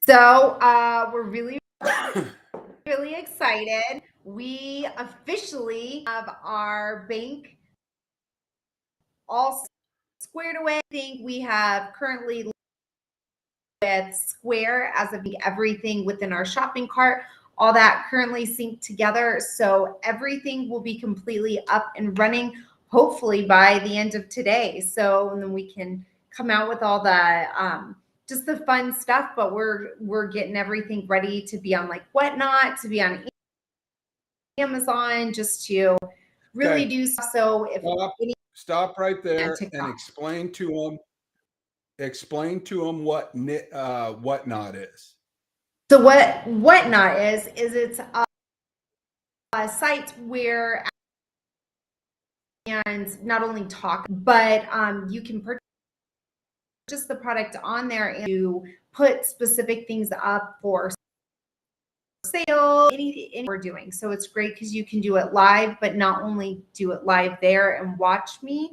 So we're really, really excited. We officially have our bank all squared away. I think we have currently with Square as of everything within our shopping cart, all that currently synced together. So everything will be completely up and running, hopefully by the end of today. So and then we can come out with all the just the fun stuff, but we're getting everything ready to be on like Whatnot, to be on Amazon, just to really do stuff. So if stop right there and explain to them what Whatnot is. So what Whatnot is it's a site where and not only talk, but you can purchase the product on there and you put specific things up for sale, anything we're doing. So it's great because you can do it live, but not only do it live there and watch me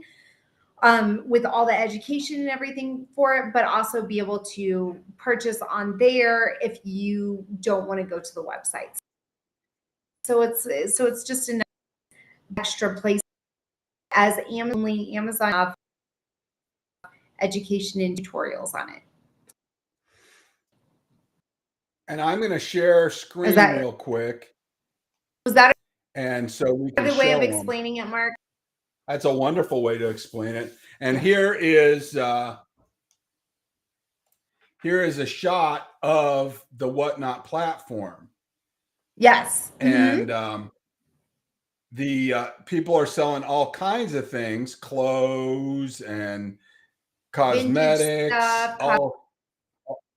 with all the education and everything for it, but also be able to purchase on there if you don't want to go to the website. So it's just an extra place as Amazon have education and tutorials on it. And I'm going to share screen real quick. Was that and so we can the way of explaining it, Mark? That's a wonderful way to explain it. And here is a shot of the Whatnot platform. Yes. And the people are selling all kinds of things, clothes and cosmetics,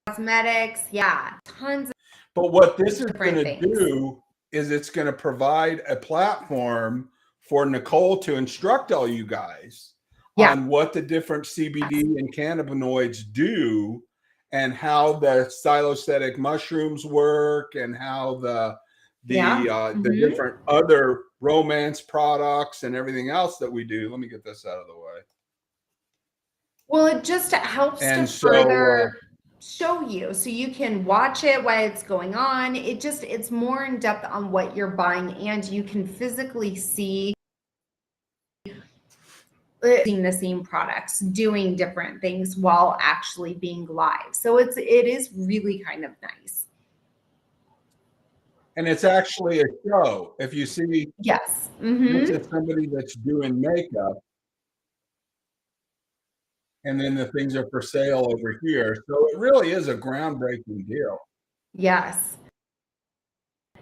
cosmetics, tons of. But what this is going to do is it's going to provide a platform for Nicole to instruct all you guys on what the different CBD and cannabinoids do and how the psilocybin mushrooms work and how the different other romance products and everything else that we do. Let me get this out of the way. Well, it just helps to further show you so you can watch it while it's going on. It's more in depth on what you're buying, and you can physically see the same products doing different things while actually being live. So it is really kind of nice. And it's actually a show. If you see, yes, this is somebody that's doing makeup, and then the things are for sale over here. So it really is a groundbreaking deal. Yes.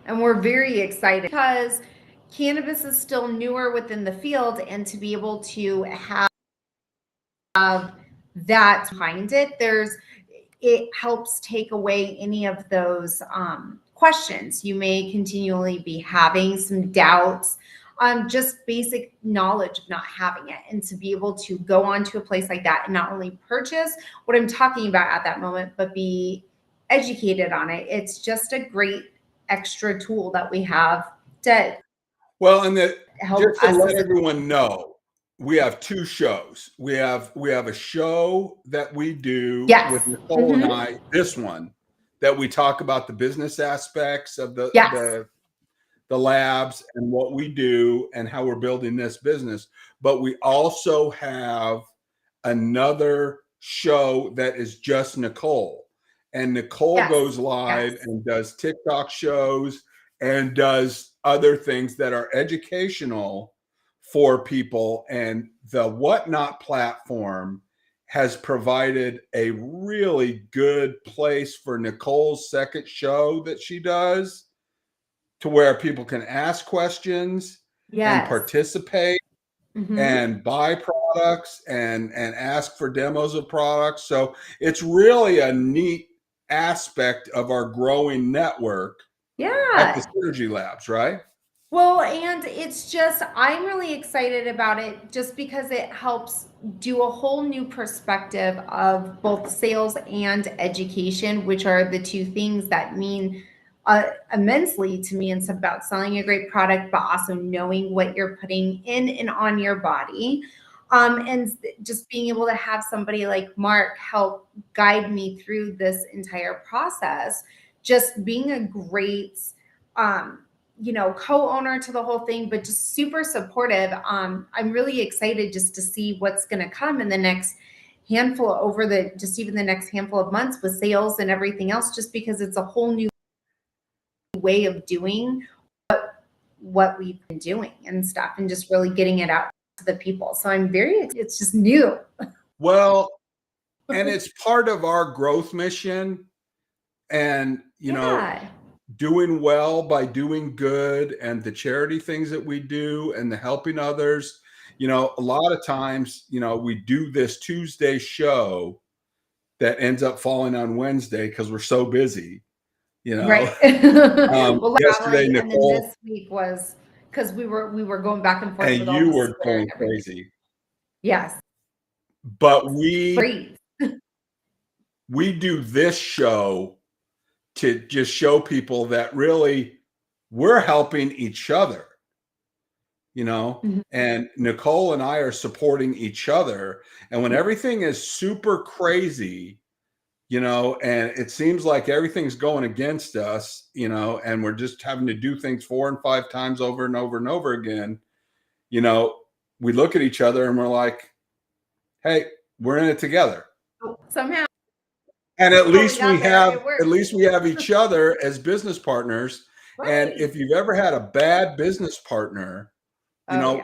And we're very excited because cannabis is still newer within the field, and to be able to have that behind it, it helps take away any of those questions you may continually be having, some doubts, just basic knowledge of not having it, and to be able to go onto a place like that and not only purchase what I'm talking about at that moment, but be educated on it. It's just a great extra tool that we have to help just to let everyone know. We have two shows. We have a show that we do with Nicole and I, this one, that we talk about the business aspects of the labs and what we do and how we're building this business. But we also have another show that is just Nicole. And Nicole goes live and does TikTok shows and does other things that are educational for people. And the Whatnot platform has provided a really good place for Nicole's second show that she does, to where people can ask questions and participate and buy products and ask for demos of products. So it's really a neat aspect of our growing network at the Synergy Labs, right? Well, and it's just, I'm really excited about it just because it helps do a whole new perspective of both sales and education, which are the two things that mean immensely to me. It's about selling a great product, but also knowing what you're putting in and on your body. And just being able to have somebody like Mark help guide me through this entire process, just being a great, co-owner to the whole thing, but just super supportive. I'm really excited just to see what's going to come in the next handful even the next handful of months with sales and everything else, just because it's a whole new way of doing what we've been doing and stuff, and just really getting it out to the people. So it's just new. Well, and it's part of our growth mission, and doing well by doing good, and the charity things that we do and the helping others. A lot of times, we do this Tuesday show that ends up falling on Wednesday because we're so busy. Right. Well, yesterday, Nicole, and then this week was because we were going back and forth. And you were going crazy. Yes. But we do this show to just show people that really we're helping each other, and Nicole and I are supporting each other. And when everything is super crazy, and it seems like everything's going against us, and we're just having to do things 4 and 5 times over and over and over again, we look at each other and we're like, hey, we're in it together. Somehow. And at least we have each other as business partners. Right. And if you've ever had a bad business partner,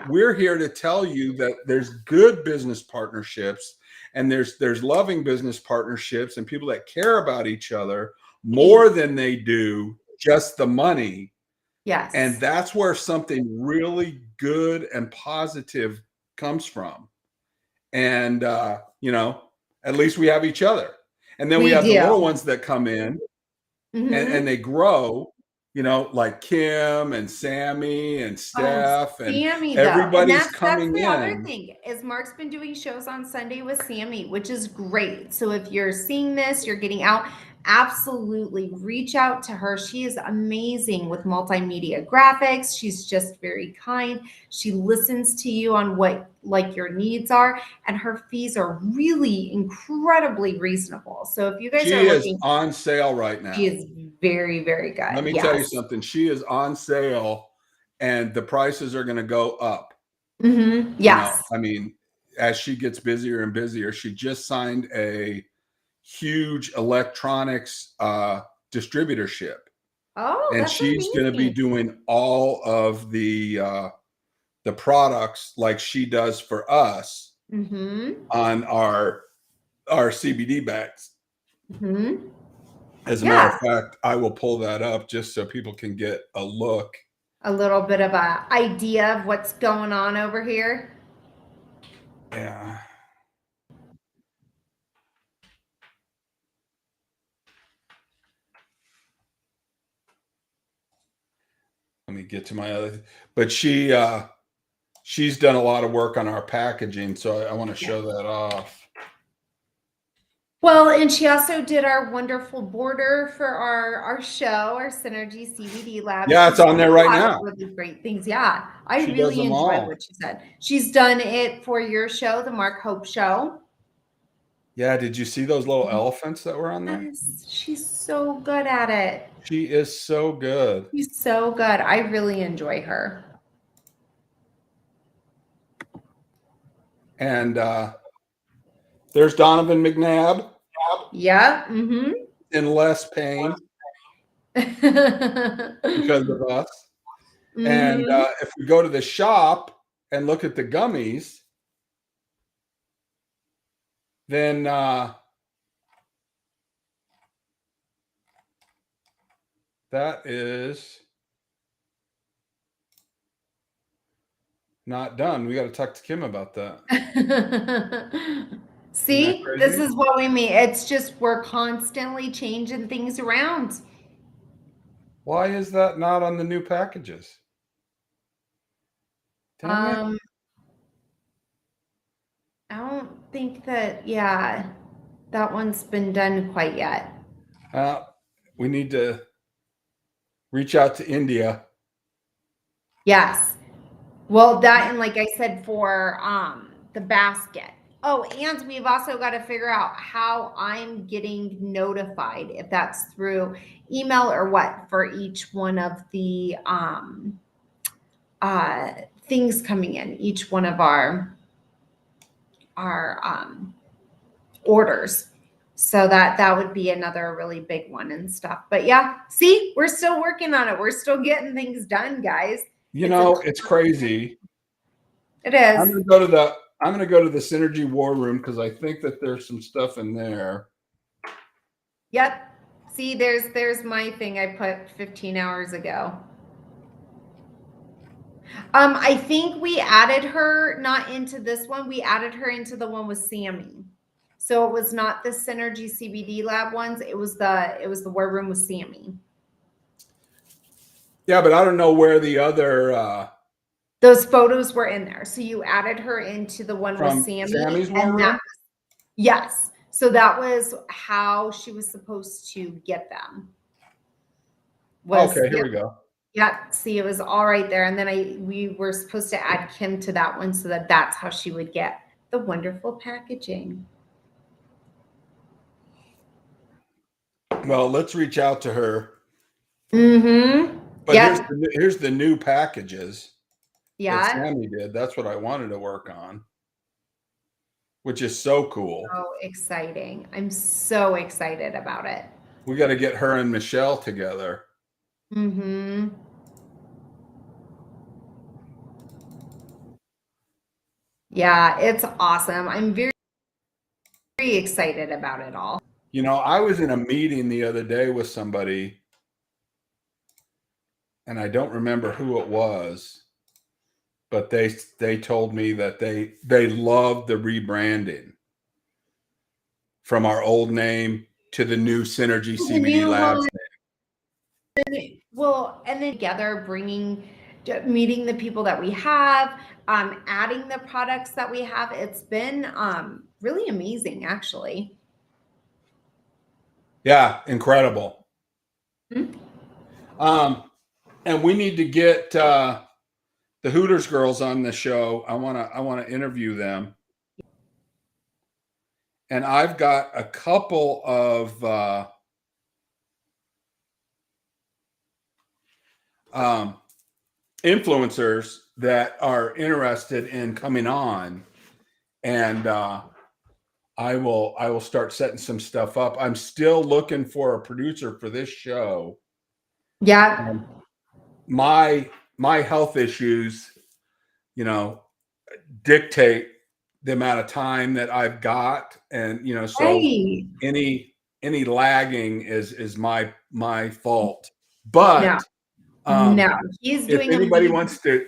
we're here to tell you that there's good business partnerships, and there's loving business partnerships, and people that care about each other more than they do just the money. Yes. And that's where something really good and positive comes from. And at least we have each other. And then we have the little ones that come in and they grow, like Kim and Sammy and Steph, and Sammy, everybody's coming in. That's the other thing is Mark's been doing shows on Sunday with Sammy, which is great. So if you're seeing this, you're getting out, absolutely reach out to her. She is amazing with multimedia graphics. She's just very kind. She listens to you on what your needs are, and her fees are really incredibly reasonable. So if you guys she is on sale right now. She is very, very good. Let me tell you something. She is on sale, and the prices are going to go up. Yes. I mean, as she gets busier and busier, she just signed a huge electronics distributorship. Oh, and she's going to be doing all of the products like she does for us on our CBD bags. As a matter of fact, I will pull that up just so people can get a look. A little bit of an idea of what's going on over here. Yeah. Let me get to my other, but she's done a lot of work on our packaging, so I want to show that off. Well, and she also did our wonderful border for our show, our Synergy CBD Lab. Yeah, it's on there right now. Really great things. Yeah, I really enjoy what she said. She's done it for your show, the Mark Hope Show. Yeah, did you see those little elephants that were on there? Yes, she's so good at it. She is so good. She's so good. I really enjoy her. And there's Donovan McNabb. Yeah. In less pain because of us. And if we go to the shop and look at the gummies, then that is not done. We got to talk to Kim about that. See, this is what we mean. It's just we're constantly changing things around. Why is that not on the new packages? I don't think that, that one's been done quite yet. We need to reach out to India. Yes. Well, that, and like I said, for the basket. Oh, and we've also got to figure out how I'm getting notified, if that's through email or what, for each one of the things coming in, each one of our orders. So that would be another really big one and stuff. But yeah, see, we're still working on it. We're still getting things done, guys. It's crazy. It is. I'm gonna go to the Synergy War Room because I think that there's some stuff in there. Yep. See, there's my thing I put 15 hours ago. I think we added her not into this one. We added her into the one with Sammy. So it was not the Synergy CBD Lab ones. It was the War Room with Sammy. Yeah, but I don't know where the other those photos were in there. So you added her into the one with Sammy. Sammy's War Room? Yes. So that was how she was supposed to get them. Okay, here we go. Yep. See, it was all right there. And then we were supposed to add Kim to that one so that's how she would get the wonderful packaging. Well, let's reach out to her. Mm-hmm. But here's the new packages. Yeah. That Sammy did. That's what I wanted to work on, which is so cool. So exciting. I'm so excited about it. We got to get her and Michelle together. Mm-hmm. Yeah, it's awesome. I'm very, very excited about it all. I was in a meeting the other day with somebody, and I don't remember who it was, but they told me that they loved the rebranding from our old name to the new Synergy CBD Labs name. Well, and then together meeting the people that we have, adding the products that we have. It's been really amazing, actually. Yeah, incredible. Mm-hmm. And we need to get the Hooters girls on the show. I want to interview them. And I've got a couple of influencers that are interested in coming on, and I will start setting some stuff up. I'm still looking for a producer for this show. Yeah. My health issues, dictate the amount of time that I've got, and so any lagging is my fault. But no, he's doing. If anybody wants to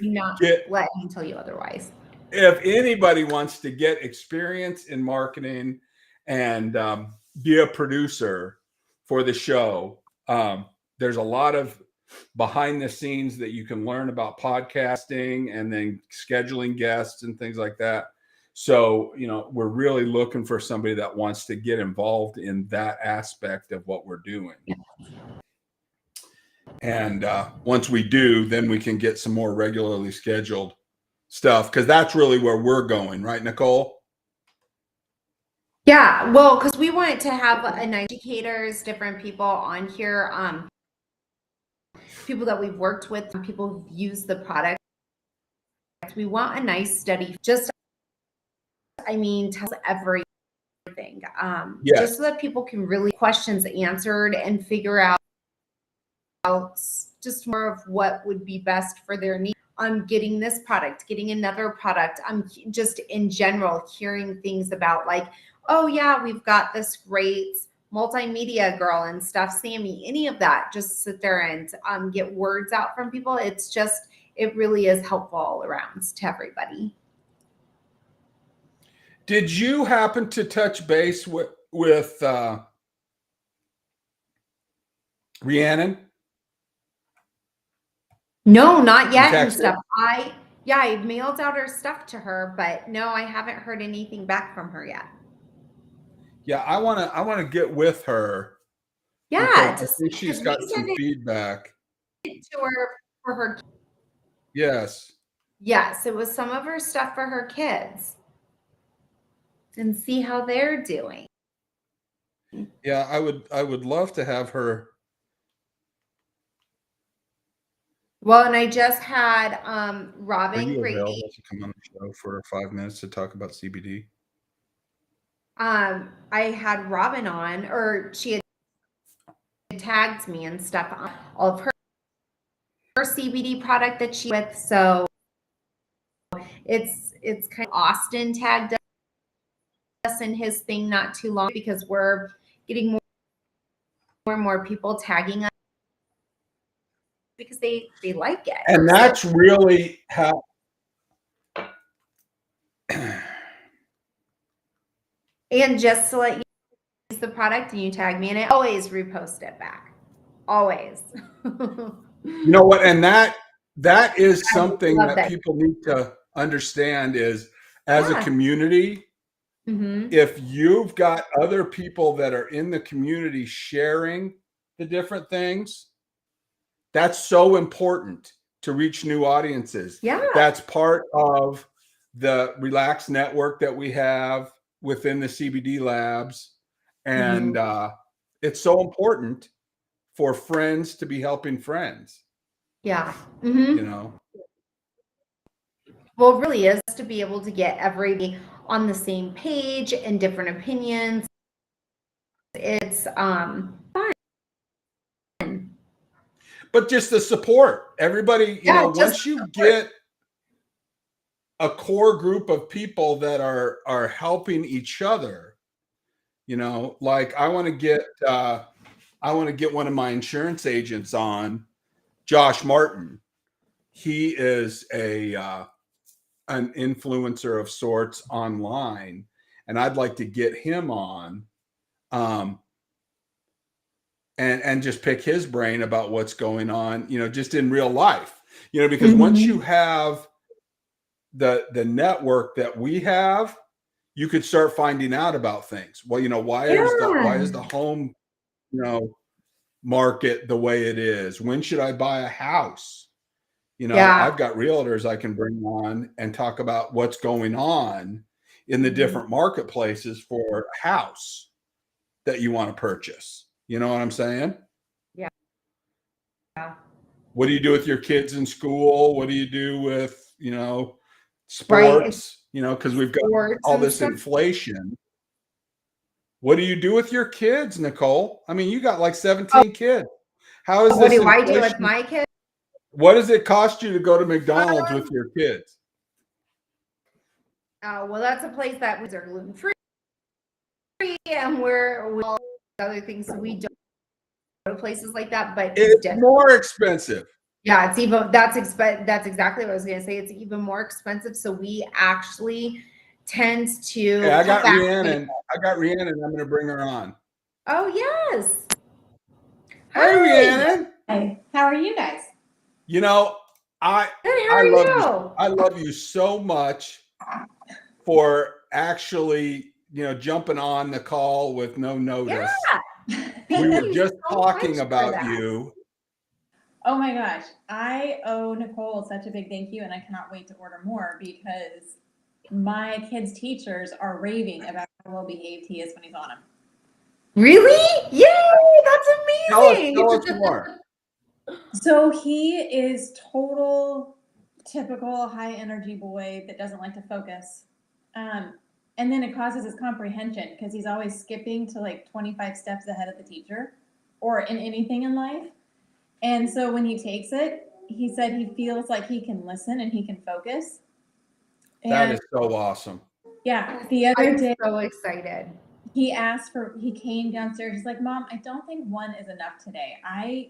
let him tell you otherwise. If anybody wants to get experience in marketing and be a producer for the show, there's a lot of behind the scenes that you can learn about podcasting and then scheduling guests and things like that. So, we're really looking for somebody that wants to get involved in that aspect of what we're doing. Yeah. And once we do, then we can get some more regularly scheduled stuff, because that's really where we're going, right, Nicole? Yeah, well, because we want to have educators, different people on here, people that we've worked with, people who've used the product. We want a nice study, tells everything, just so that people can really questions answered and figure out just more of what would be best for their needs. I'm getting this product, getting another product. I'm just in general hearing things about like, oh yeah, we've got this great multimedia girl and stuff, Sammy, any of that, just sit there and get words out from people. It really is helpful all around to everybody. Did you happen to touch base with Rhiannon? No, not yet and stuff. I mailed out her stuff to her, but no, I haven't heard anything back from her yet. Yeah, I want to get with her. Yeah, I think she's got some feedback to her for her. Yes. Yes, it was some of her stuff for her kids. and see how they're doing. Yeah, I would love to have her. Well, and I just had Robin. Are you Grady. available to come on the show for 5 minutes to talk about CBD? I had Robin on, or she had tagged me and stuff on all of her CBD product that she with. So it's kind of Austin tagged us in his thing not too long because we're getting more and more people tagging us because they like it. And that's really how. And just to let you use the product and you tag me in it, always repost it back. Always. You know what? And that is something that people need to understand is as a community, if you've got other people that are in the community sharing the different things, that's so important to reach new audiences. Yeah. That's part of the Relax network that we have within the CBD labs. And it's so important for friends to be helping friends. Yeah. You know? Well, it really is to be able to get everybody on the same page and different opinions. It's fun. But just the support. Everybody, you know, once you get a core group of people that are helping each other, you know, like I want to get one of my insurance agents on, Josh Martin. He is an influencer of sorts online, and I'd like to get him on and just pick his brain about what's going on, you know, just in real life, you know, because once you have the network that we have, you could start finding out about things. Well, you know, why is the home, you know, market the way it is? When should I buy a house? You know, I've got realtors I can bring on and talk about what's going on in the different marketplaces for a house that you want to purchase. You know what I'm saying? Yeah. What do you do with your kids in school? What do you do with, you know, sports? You know, because we've got all this inflation. What do you do with your kids, Nicole? I mean, you got like 17 kids. How is this? What do I do with my kids? What does it cost you to go to McDonald's with your kids? Well, that's a place that we are gluten-free, and we're all other things. So we don't go to places like that, but it's more expensive. Yeah, it's even that's exactly what I was going to say. It's even more expensive. So we actually tend to. Hey, I got Rhiannon. I'm going to bring her on. Oh yes. Hey, Rhiannon. Hey, how are you guys? You know, I love you so much for actually, you know, jumping on the call with no notice. Yeah. We were just talking about you. Oh my gosh. I owe Nicole such a big thank you, and I cannot wait to order more because my kids' teachers are raving about how well behaved he is when he's on them. Really? Yay! That's amazing. Tell us more. So he is total typical high energy boy that doesn't like to focus. And then it causes his comprehension because he's always skipping to like 25 steps ahead of the teacher or in anything in life. And so when he takes it, he said he feels like he can listen and he can focus. And that is so awesome. Yeah. The other day, I'm so excited. He came downstairs. He's like, Mom, I don't think one is enough today. I'm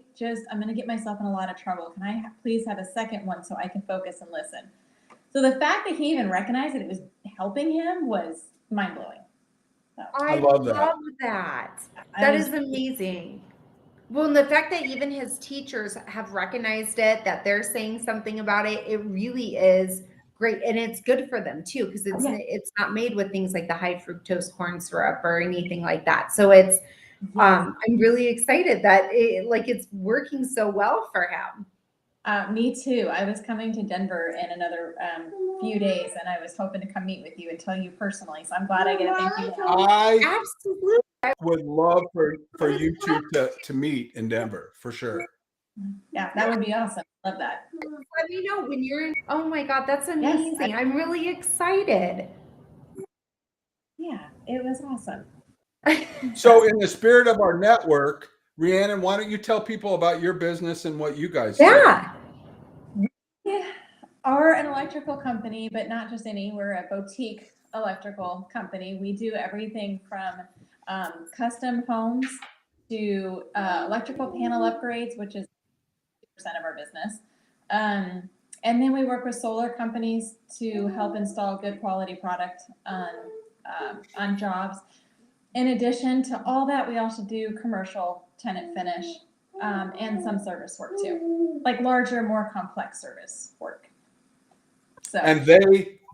going to get myself in a lot of trouble. Can I please have a second one so I can focus and listen? So the fact that he even recognized that it was helping him was mind blowing. So, I love that. That is amazing. Well, and the fact that even his teachers have recognized it, that they're saying something about it, it really is great. And it's good for them too, because it's not made with things like the high fructose corn syrup or anything like that. So it's I'm really excited that it's working so well for him. Me too. I was coming to Denver in another few days, and I was hoping to come meet with you and tell you personally. So I'm glad I get a thank you now. I Absolutely. would love for you two to meet in Denver for sure. Yeah, that would be awesome. Love that. Let me know when you're in. Oh my God, that's amazing. Yes, I'm really excited. Yeah, it was awesome. So in the spirit of our network, Rhiannon, why don't you tell people about your business and what you guys do? Yeah. We are an electrical company, but not just any. We're a boutique electrical company. We do everything from custom homes to electrical panel upgrades, which is 2% of our business. And then we work with solar companies to help install good quality product on jobs. In addition to all that, we also do commercial tenant finish and some service work too, like larger, more complex service work. So. And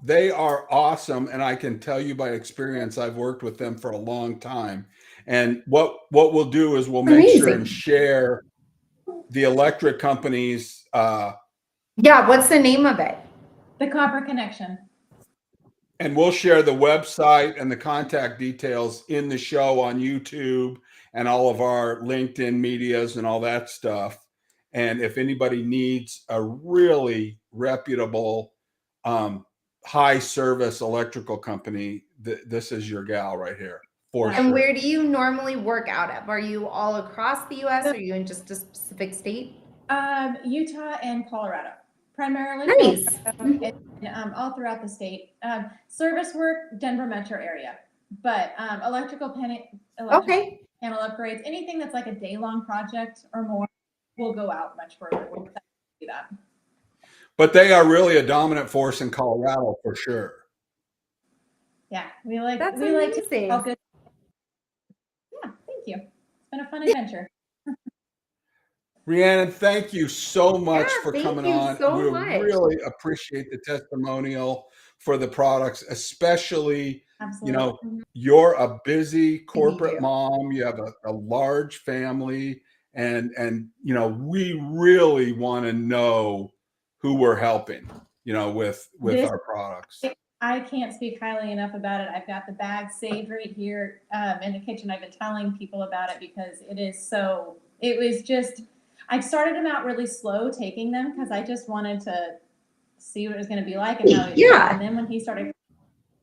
they are awesome, and I can tell you by experience, I've worked with them for a long time. And what we'll do is we'll make sure and share the electric companies. Yeah, what's the name of it? The Copper Connection. And we'll share the website and the contact details in the show on YouTube and all of our LinkedIn medias and all that stuff. And if anybody needs a really reputable, high service electrical company, this is your gal right here. For and sure. Where do you normally work out of? Are you all across the U.S.? Or are you in just a specific state? Utah and Colorado, primarily. Nice. And, all throughout the state. Service work, Denver metro area, but electrical panel upgrades, anything that's like a day-long project or more, will go out much further. We'll do that. But they are really a dominant force in Colorado for sure. Yeah, we like to help good. Yeah, thank you. It's been a fun adventure. Rhiannon, thank you so much for coming on. We really appreciate the testimonial for the products, especially, you're a busy corporate mom. You have a large family, and we really want to know who we're helping, with our products. I can't speak highly enough about it. I've got the bag saved right here in the kitchen. I've been telling people about it because I started them out really slow taking them because I just wanted to see what it was going to be like and how it was. And then when he started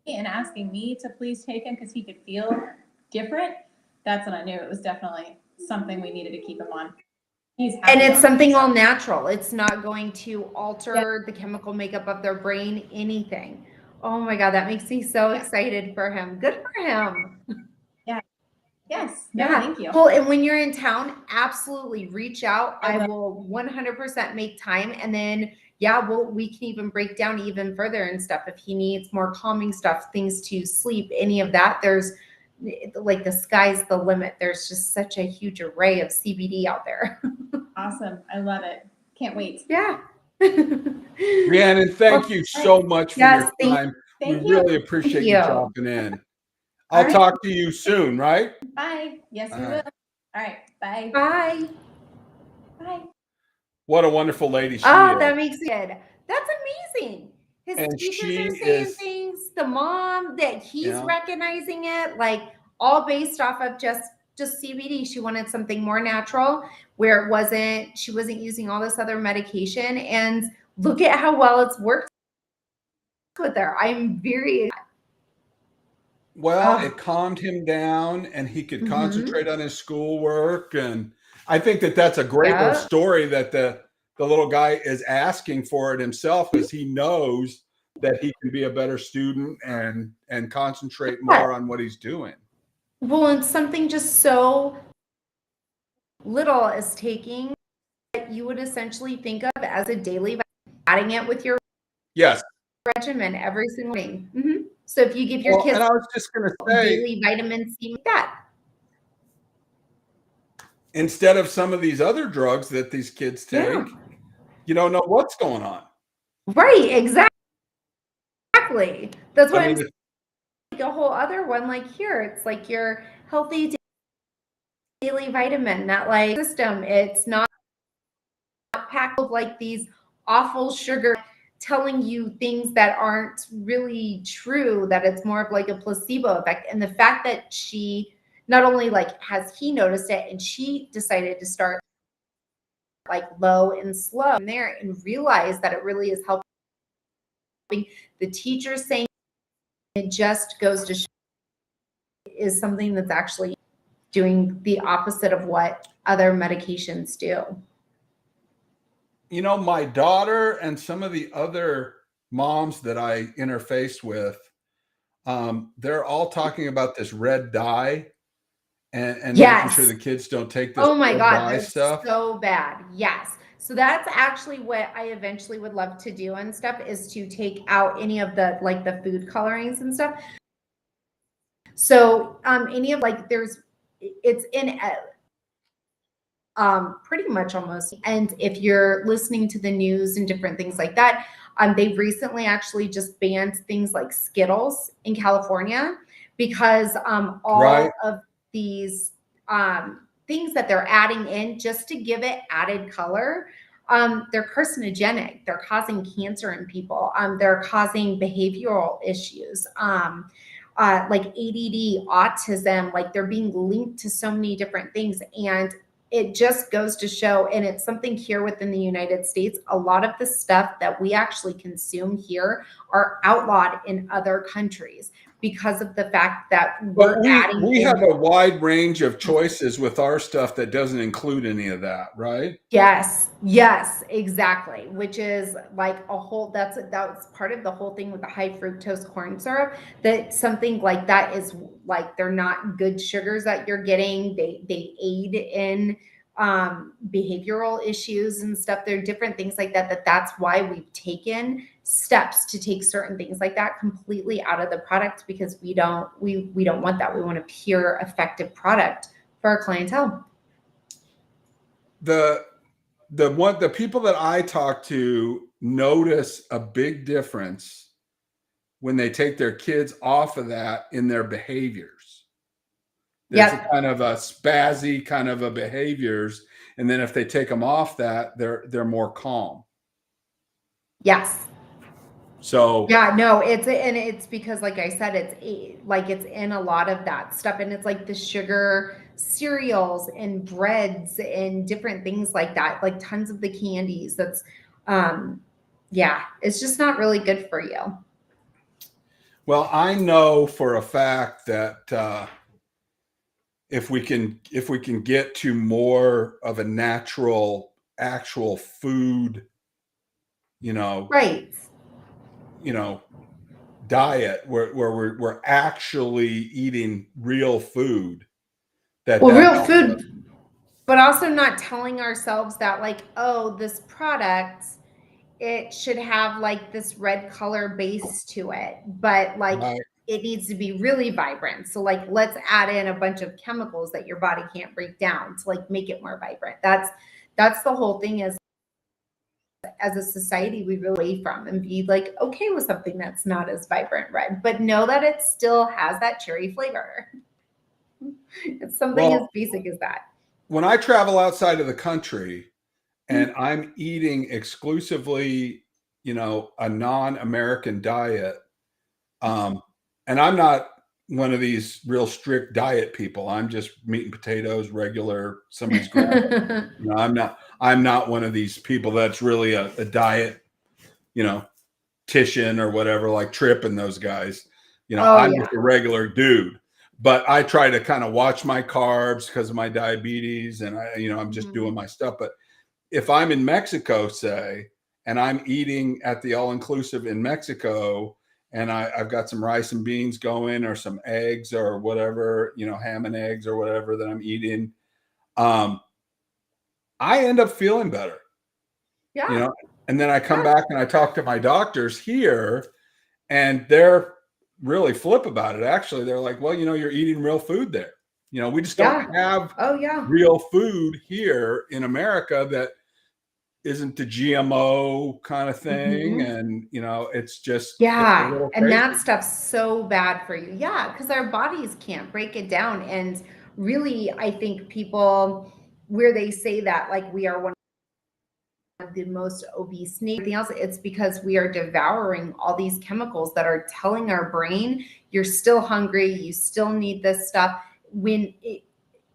and asking me to please take him because he could feel different, that's when I knew it was definitely something we needed to keep him on. And it's something all natural. It's not going to alter the chemical makeup of their brain, anything. Oh my God, that makes me so excited for him. Good for him. Yeah. Yes. Yeah. Thank you. Well, and when you're in town, absolutely reach out. I will 100% make time. And then, we can even break down even further and stuff. If he needs more calming stuff, things to sleep, any of that, there's like the sky's the limit. There's just such a huge array of CBD out there. Awesome. I love it. Can't wait. Yeah. Rhiannon, thank you so much for your time. We really appreciate you dropping in. I'll talk to you soon, right? Bye. Yes, we will. All right. Bye. Bye. Bye. What a wonderful lady she is. That makes it good. That's amazing. His teachers are saying things, the mom, that he's recognizing it, like all based off of just CBD. She wanted something more natural where she wasn't using all this other medication. And look at how well it's worked with her. I'm very... Well, it calmed him down and he could concentrate on his schoolwork. And I think that's a great little story that the little guy is asking for it himself because he knows that he can be a better student and concentrate more on what he's doing. Well, and something just so little as taking that you would essentially think of as a daily, adding it with your regimen every single day. So if you give your kids, and I was just going to say, daily vitamin C with that, instead of some of these other drugs that these kids take, you don't know what's going on. Right? Exactly. That's why I'm saying a whole other one. Like here, it's like your healthy daily vitamin, that like system. It's not not packed with like these awful sugar telling you things that aren't really true, that it's more of like a placebo effect. And the fact that she not only like has he noticed it, and she decided to start like low and slow from there and realize that it really is helping the teachers saying it just goes to show is something that's actually doing the opposite of what other medications do. You know, my daughter and some of the other moms that I interface with, they're all talking about this red dye and making sure the kids don't take this oh my red God, dye stuff. So bad. Yes. So that's actually what I eventually would love to do and stuff, is to take out any of the like the food colorings and stuff. So any of like it's in pretty much almost. And if you're listening to the news and different things like that, they've recently actually just banned things like Skittles in California because all of these things that they're adding in just to give it added color, they're carcinogenic. They're causing cancer in people. They're causing behavioral issues. Like ADD, autism, like they're being linked to so many different things. And it just goes to show, and it's something here within the United States, a lot of the stuff that we actually consume here are outlawed in other countries because of the fact that we have a wide range of choices with our stuff that doesn't include any of that, right? Yes, exactly. Which is like a whole, that's part of the whole thing with the high fructose corn syrup, that something like that is like, they're not good sugars that you're getting. They aid in behavioral issues and stuff. There are different things like that, that's why we've taken steps to take certain things like that completely out of the product, because we don't want that. We want a pure, effective product for our clientele. The people that I talk to notice a big difference when they take their kids off of that in their behaviors. There's a kind of a spazzy kind of a behaviors. And then if they take them off that, they're more calm. Yes. So it's because, like I said, it's in a lot of that stuff, and it's like the sugar cereals and breads and different things like that, like tons of the candies. That's it's just not really good for you. Well, I know for a fact that if we can get to more of a natural, actual food, diet where we're actually eating real food. Real food, but also not telling ourselves that like, oh, this product, it should have like this red color base to it, but like it needs to be really vibrant. So like, let's add in a bunch of chemicals that your body can't break down to like make it more vibrant. That's the whole thing, is as a society, we really away from and be like okay with something that's not as vibrant red, but know that it still has that cherry flavor. It's something as basic as that. When I travel outside of the country and I'm eating exclusively, a non-American diet, and I'm not one of these real strict diet people. I'm just meat and potatoes, regular, somebody's grandma. I'm not one of these people that's really a diet, Titian or whatever, like Tripp and those guys. I'm just a regular dude. But I try to kind of watch my carbs because of my diabetes, and I'm just doing my stuff. But if I'm in Mexico, say, and I'm eating at the all-inclusive in Mexico, and I've got some rice and beans going, or some eggs or whatever, ham and eggs or whatever that I'm eating, I end up feeling better. Yeah. And then I come back and I talk to my doctors here, and they're really flip about it. Actually, they're like, well, you're eating real food there. We just don't have real food here in America that isn't the GMO kind of thing. And, it's just, and that stuff's so bad for you. Yeah. Because our bodies can't break it down. And really, I think people, where they say that, like, we are one the most obese everything else. It's because we are devouring all these chemicals that are telling our brain you're still hungry, you still need this stuff, when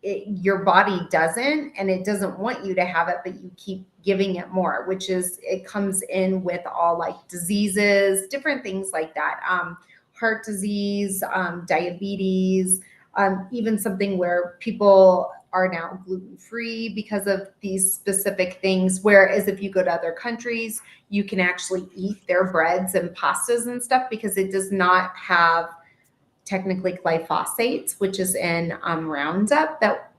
your body doesn't, and it doesn't want you to have it, but you keep giving it more, which is, it comes in with all like diseases, different things like that, heart disease, diabetes, even something where people are now gluten-free because of these specific things. Whereas if you go to other countries, you can actually eat their breads and pastas and stuff because it does not have technically glyphosates, which is in Roundup that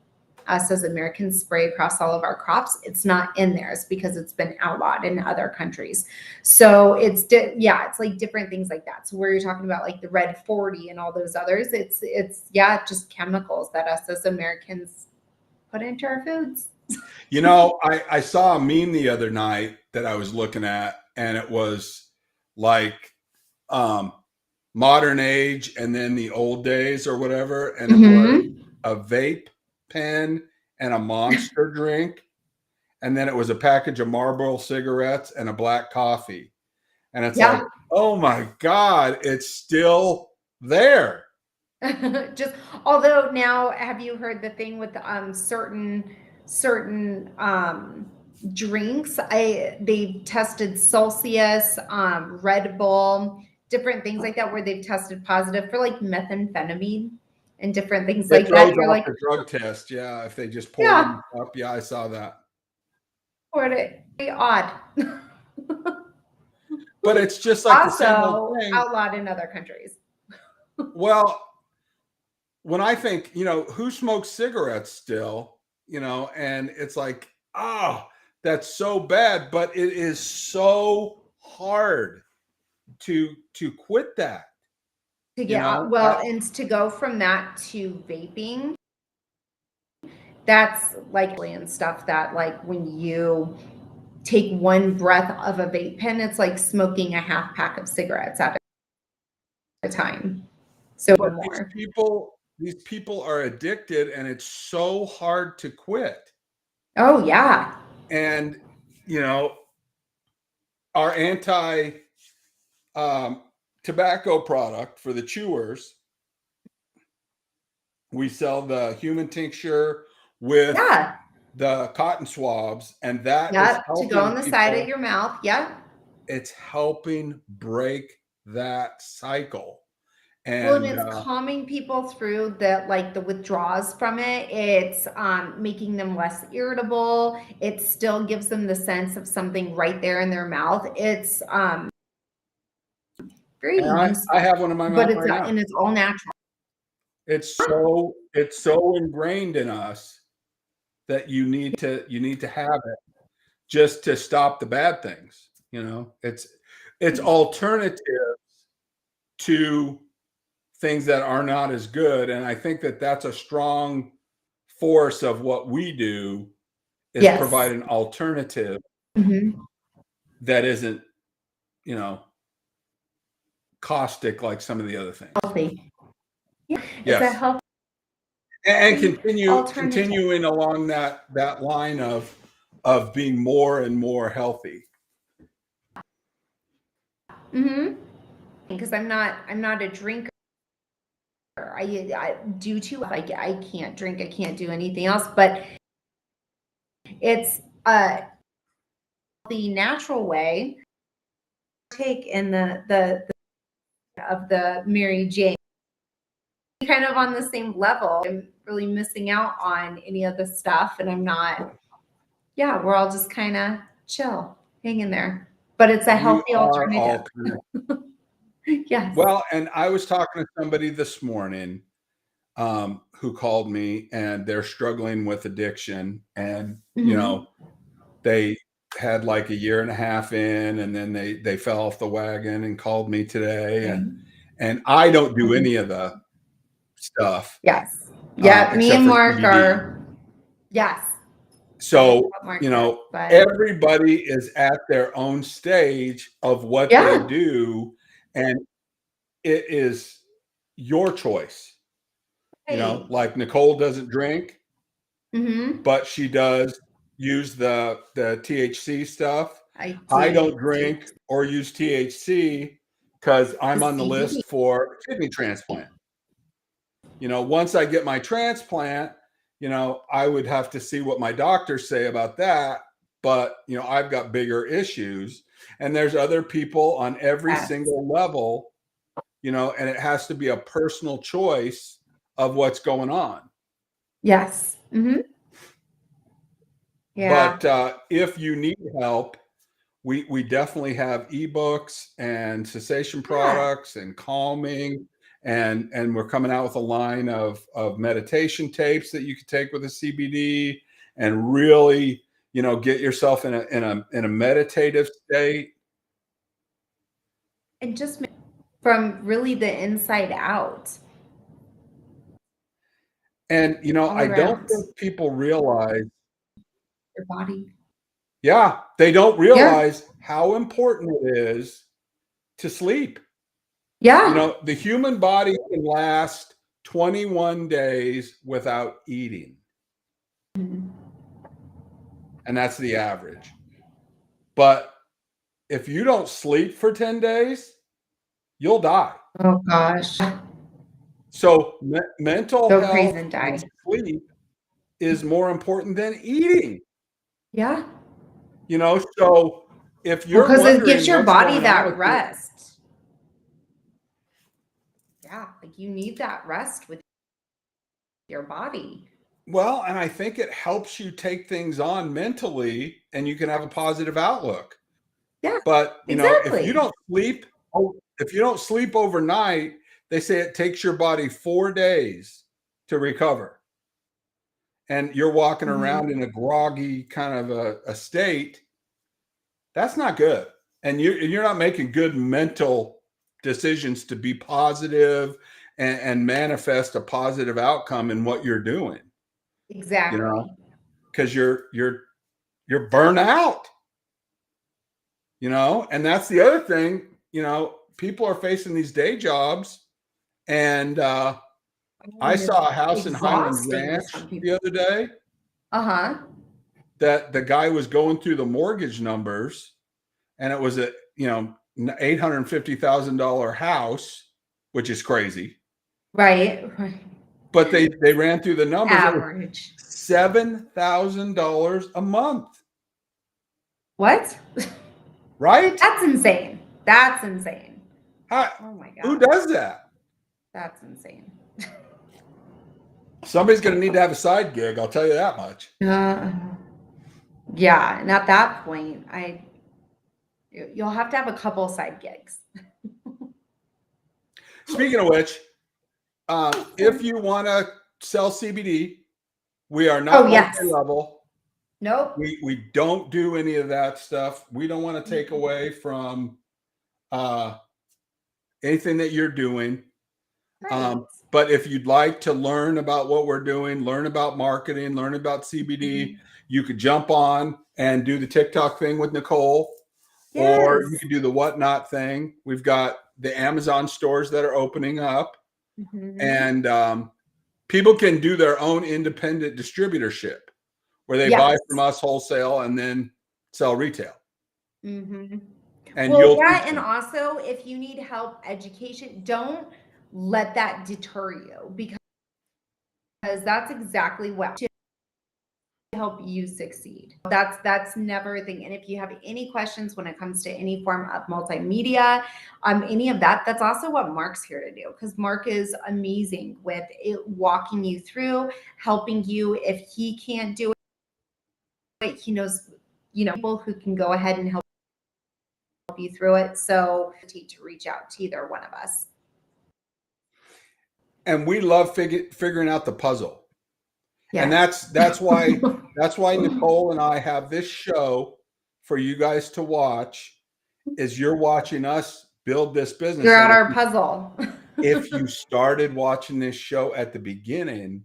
us as Americans spray across all of our crops. It's not in theirs because it's been outlawed in other countries. So it's it's like different things like that. So where you're talking about like the Red 40 and all those others, it's just chemicals that us as Americans put into our foods. You know, I saw a meme the other night that I was looking at, and it was like modern age and then the old days or whatever, and it was a vape pen and a Monster drink, and then it was a package of Marlboro cigarettes and a black coffee, and it's like, oh my God, it's still there. Just, although now, have you heard the thing with certain drinks? They've tested Celsius, Red Bull, different things like that, where they've tested positive for like methamphetamine and different things like that. You're like a drug test, if they just pour them up. I saw that. Pretty odd. But it's just like also the same old thing. Outlawed in other countries. Well, when I think, who smokes cigarettes still, and it's like, that's so bad, but it is so hard to quit that. To get and to go from that to vaping, that's likely and stuff that, like, when you take one breath of a vape pen, it's like smoking a half pack of cigarettes at a time. So more. These people are addicted, and it's so hard to quit. Oh yeah. And our anti tobacco product for the chewers, we sell the human tincture with the cotton swabs, and that is to go on the side of your mouth. It's helping break that cycle. And it's calming people through the withdrawals from it. It's making them less irritable. It still gives them the sense of something right there in their mouth. It's very useful. I have one in my mouth, but it's and it's all natural. It's so ingrained in us that you need to have it just to stop the bad things. It's alternatives to things that are not as good, and I think that that's a strong force of what we do, is provide an alternative that isn't caustic like some of the other things. Healthy. Yes. It's a healthy and continuing along that line of being more and more healthy. Because I'm not a drinker. I do too. Like, I can't drink. I can't do anything else. But it's the natural way. Take in the of the Mary Jane, kind of on the same level. I'm really missing out on any of the stuff, and I'm not. Yeah, we're all just kind of chill, hanging there. But it's a healthy alternative. Yes. Well, and I was talking to somebody this morning who called me, and they're struggling with addiction, and they had like a year and a half in, and then they fell off the wagon and called me today, and I don't do any of the stuff. Yes. Yeah, me and Mark are. Yes. So, everybody is at their own stage of what they do, and it is your choice. Like Nicole doesn't drink, but she does use the THC stuff. I don't drink or use THC because I'm on the list for kidney transplant. You know, once I get my transplant, you know, I would have to see what my doctors say about that. But, you know, I've got bigger issues, and there's other people on every single level, you know, and it has to be a personal choice of what's going on. Yes. Mm-hmm. Yeah. But if you need help, we definitely have ebooks and cessation products and calming, and we're coming out with a line of meditation tapes that you can take with a CBD and really, you know, get yourself in a meditative state. And just from really the inside out. And, you know, I don't think people realize your body. Yeah, they don't realize how important it is to sleep. Yeah. You know, the human body can last 21 days without eating. Mm-hmm. And that's the average. But if you don't sleep for 10 days, you'll die. Oh gosh. So mental health and sleep is more important than eating. Yeah. You know, so if you're because it gives your body that rest. Yeah, like you need that rest with your body. Well, and I think it helps you take things on mentally, and you can have a positive outlook. Yeah. But you know, if you don't sleep overnight, they say it takes your body 4 days to recover. And you're walking around in a groggy kind of a state. That's not good. And you're not making good mental decisions to be positive and manifest a positive outcome in what you're doing. Exactly. You know, because you're burnt out. You know, and that's the other thing. You know, people are facing these day jobs, and I saw a house in Highlands Ranch the other day. That the guy was going through the mortgage numbers, and it was a $850,000 house, which is crazy. Right. But they ran through the numbers. Average $7,000 a month. What? Right? That's insane. That's insane. Oh my God. Who does that? That's insane. Somebody's going to need to have a side gig. I'll tell you that much. Yeah. And at that point, you'll have to have a couple side gigs. Speaking of which, if you want to sell CBD, we are not multi-level. Nope. We don't do any of that stuff. We don't want to take away from anything that you're doing. Right. But if you'd like to learn about what we're doing, learn about marketing, learn about CBD, you could jump on and do the TikTok thing with Nicole, or you could do the Whatnot thing. We've got the Amazon stores that are opening up, and people can do their own independent distributorship where they buy from us wholesale and then sell retail. And and also if you need help, education, don't let that deter you, because that's exactly what to help you succeed. That's never a thing. And if you have any questions when it comes to any form of multimedia, any of that, that's also what Mark's here to do, because Mark is amazing with it, walking you through, helping you. If he can't do it, he knows, people who can go ahead and help you through it. So to reach out to either one of us. And we love figuring out the puzzle. Yeah. And that's why Nicole and I have this show for you guys to watch, is you're watching us build this business. You're at our puzzle. If you started watching this show at the beginning,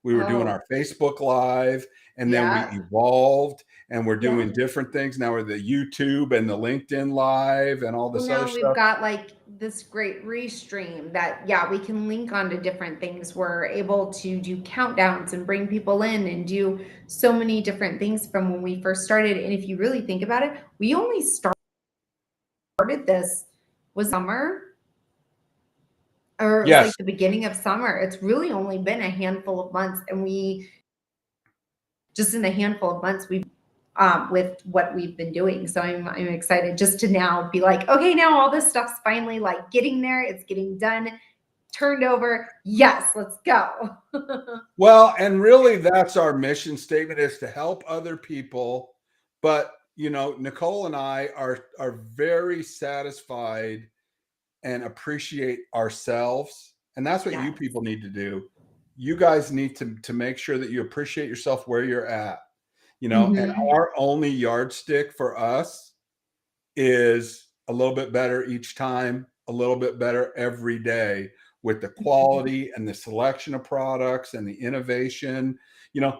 we were doing our Facebook Live, and then we evolved, and we're doing different things now with the YouTube and the LinkedIn Live and all this other stuff. We've got like this great restream that, we can link onto different things. We're able to do countdowns and bring people in and do so many different things from when we first started. And if you really think about it, we only started this was summer, or it was like the beginning of summer. It's really only been a handful of months, and we just in a handful of months we've with what we've been doing. So I'm excited just to now be like, okay, now all this stuff's finally like getting there. It's getting done, turned over. Yes, let's go. Well, and really that's our mission statement, is to help other people. But, Nicole and I are very satisfied and appreciate ourselves. And that's what you people need to do. You guys need to make sure that you appreciate yourself where you're at. And our only yardstick for us is a little bit better each time, a little bit better every day, with the quality and the selection of products and the innovation.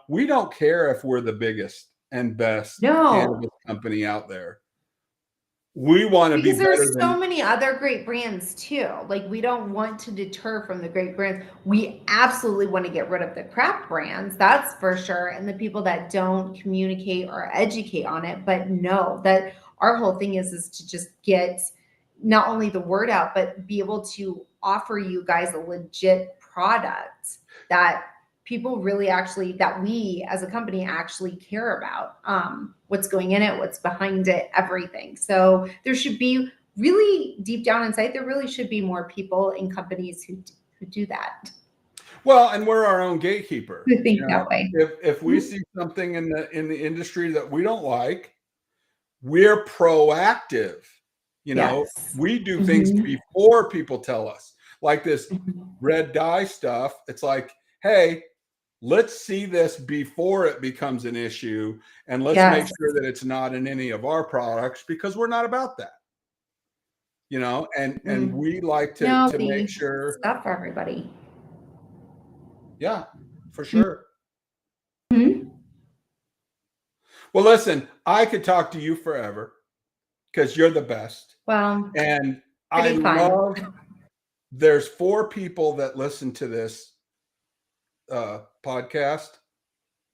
We don't care if we're the biggest and best cannabis company out there. We want to be better. There's so many other great brands too. Like, we don't want to deter from the great brands. We absolutely want to get rid of the crap brands, that's for sure, and the people that don't communicate or educate on it. But no, that our whole thing is to just get not only the word out, but be able to offer you guys a legit product that people really actually, that we as a company actually care about, what's going in it, what's behind it, everything. So there should be, really deep down inside, there really should be more people in companies who do that. Well, and we're our own gatekeeper. Who think that way. If we see something in the industry that we don't like, we're proactive. We do things before people tell us. Like this red dye stuff, it's like, hey, let's see this before it becomes an issue, and let's make sure that it's not in any of our products, because we're not about that. And we like to make sure stuff for everybody. Yeah, for sure. Well, listen, I could talk to you forever because you're the best. Well, and I love, there's 4 people that listen to this podcast.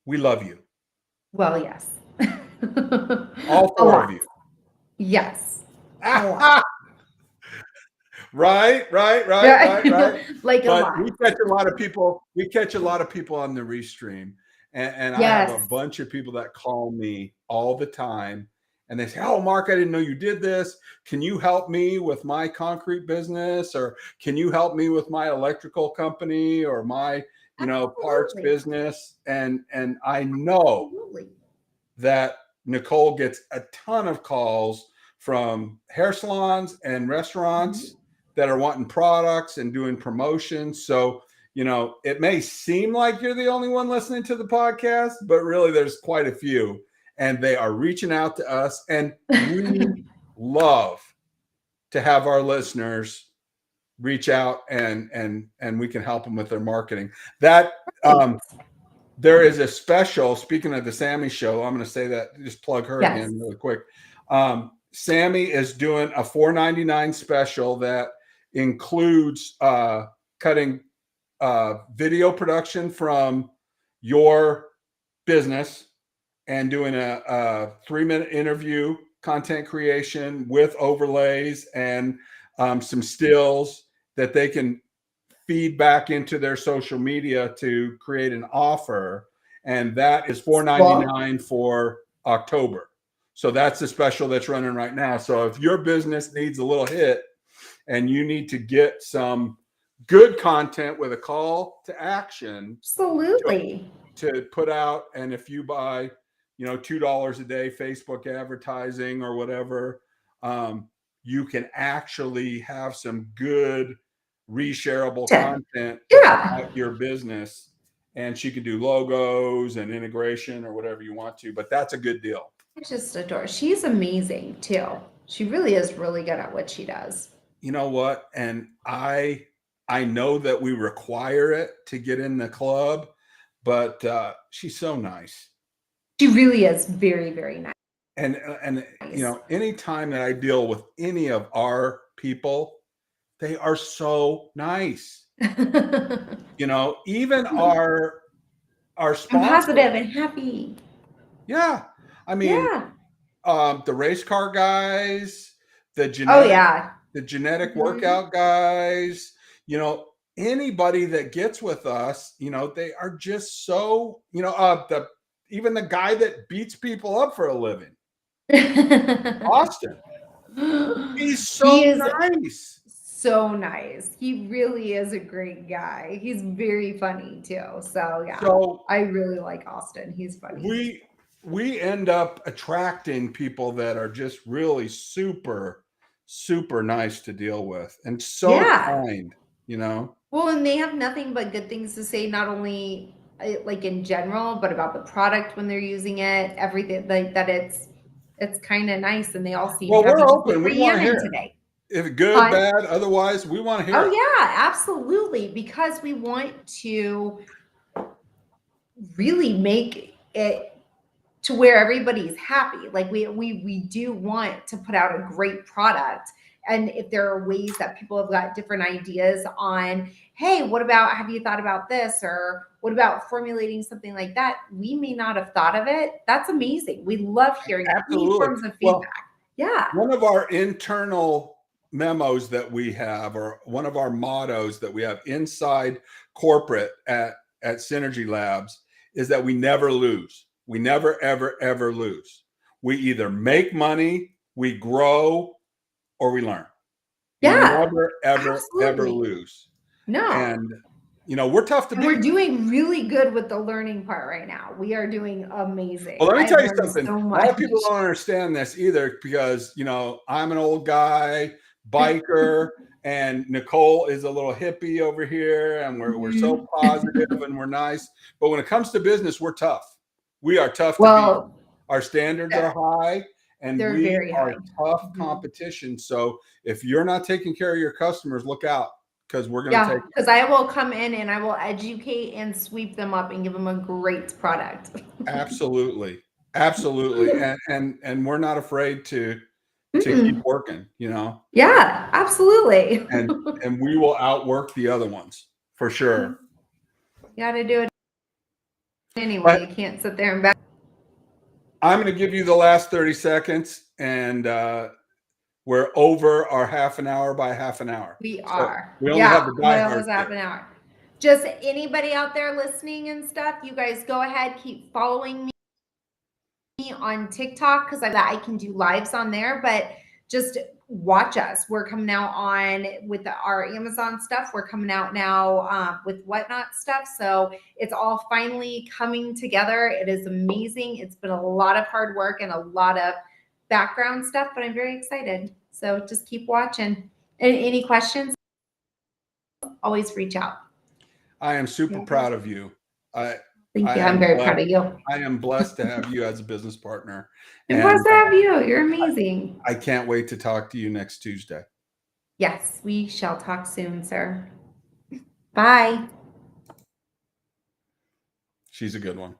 We love you. Well, yes. All 4 of you. Yes. Right. Like, but we catch a lot of people. We catch a lot of people on the Restream, and I have a bunch of people that call me all the time, and they say, "Oh, Mark, I didn't know you did this. Can you help me with my concrete business, or can you help me with my electrical company, or my parts business?" And I know that Nicole gets a ton of calls from hair salons and restaurants that are wanting products and doing promotions. So, it may seem like you're the only one listening to the podcast, but really there's quite a few, and they are reaching out to us, and we love to have our listeners reach out and we can help them with their marketing. That there is a special, speaking of the Sammy show, I'm going to say that, just plug her again really quick. Sammy is doing a $4.99 special that includes cutting video production from your business and doing a 3-minute interview, content creation with overlays and some stills that they can feed back into their social media to create an offer. And that is $4.99 for October. So that's the special that's running right now. So if your business needs a little hit and you need to get some good content with a call to action, absolutely, to put out, and if you buy, $2 a day Facebook advertising or whatever, you can actually have some good reshareable content about your business, and she can do logos and integration or whatever you want to. But that's a good deal. I just adore. She's amazing too. She really is really good at what she does. You know what? And I know that we require it to get in the club, but she's so nice. She really is very, very nice. And you know, anytime that I deal with any of our people, they are so nice. You know, even our sponsors. Positive and happy. Yeah. I mean, the race car guys, the genetic workout guys, you know, anybody that gets with us, you know, they are just so, you know, even the guy that beats people up for a living, Austin, he's so nice. So nice. He really is a great guy. He's very funny too. So yeah, so I really like Austin. He's funny. We end up attracting people that are just really super, super nice to deal with and so kind, you know. Well, and they have nothing but good things to say, not only like in general, but about the product when they're using it, everything like that. It's kind of nice, and they all seem well, happy. we're open. We want to hear today. If good, bad, otherwise, we want to hear. Oh yeah, absolutely, because we want to really make it to where everybody's happy. Like we do want to put out a great product. And if there are ways that people have got different ideas on, hey, what about, have you thought about this? Or what about formulating something like that? We may not have thought of it. That's amazing. We love hearing any forms of feedback. One of our internal memos that we have, or one of our mottos that we have inside corporate at Synergy Labs, is that we never lose. We never, ever, ever lose. We either make money, we grow, or we learn. We never, ever, ever lose. No. And, you know, we're tough to beat. We're doing really good with the learning part right now. We are doing amazing. Well, let me tell you something. A lot of people don't understand this either because, you know, I'm an old guy, biker, and Nicole is a little hippie over here, and we're so positive and we're nice. But when it comes to business, we're tough. We are tough to beat. Our standards are high, and we are tough competition. So if you're not taking care of your customers, look out, because we're going to take. Because I will come in and I will educate and sweep them up and give them a great product. Absolutely, absolutely, and we're not afraid to keep working, you know. Yeah, absolutely. And we will outwork the other ones for sure. You got to do it anyway. You can't sit there and back. I'm going to give you the last 30 seconds, and we're over our half an hour by half an hour. We are. We only have the diehard. Almost half an hour. Just anybody out there listening and stuff, you guys go ahead, keep following me on TikTok, because I can do lives on there, but just watch us. We're coming out on with our Amazon stuff. We're coming out now with Whatnot stuff. So it's all finally coming together. It is amazing. It's been a lot of hard work and a lot of background stuff, but I'm very excited. So just keep watching. And any questions, always reach out. I am super proud of you. Thank you. I'm very proud of you. I am blessed to have you as a business partner. I'm blessed to have you. You're amazing. I can't wait to talk to you next Tuesday. Yes, we shall talk soon, sir. Bye. She's a good one.